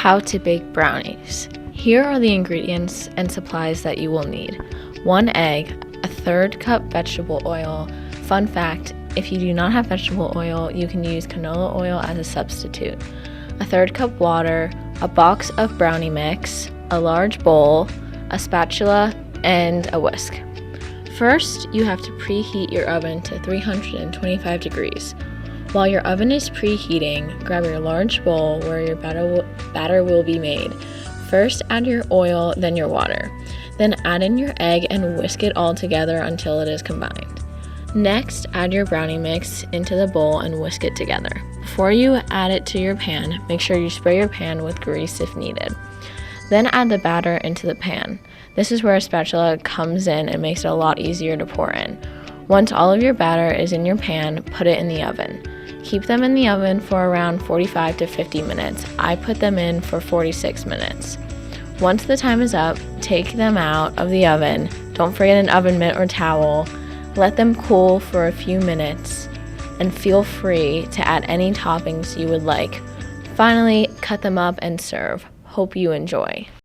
How to bake brownies. Here are the ingredients and supplies that you will need. 1 egg, a 1/3 cup vegetable oil. Fun fact, if you do not have vegetable oil, you can use canola oil as a substitute. A 1/3 cup water, a box of brownie mix, a large bowl, a spatula, and a whisk. First, you have to preheat your oven to 325 degrees. While your oven is preheating, grab your large bowl where your batter will be made. First, add your oil, then your water. Then add in your egg and whisk it all together until it is combined. Next, add your brownie mix into the bowl and whisk it together. Before you add it to your pan, make sure you spray your pan with grease if needed. Then add the batter into the pan. This is where a spatula comes in and makes it a lot easier to pour in. Once all of your batter is in your pan, put it in the oven. Keep them in the oven for around 45 to 50 minutes. I put them in for 46 minutes. Once the time is up, take them out of the oven. Don't forget an oven mitt or towel. Let them cool for a few minutes and feel free to add any toppings you would like. Finally, cut them up and serve. Hope you enjoy.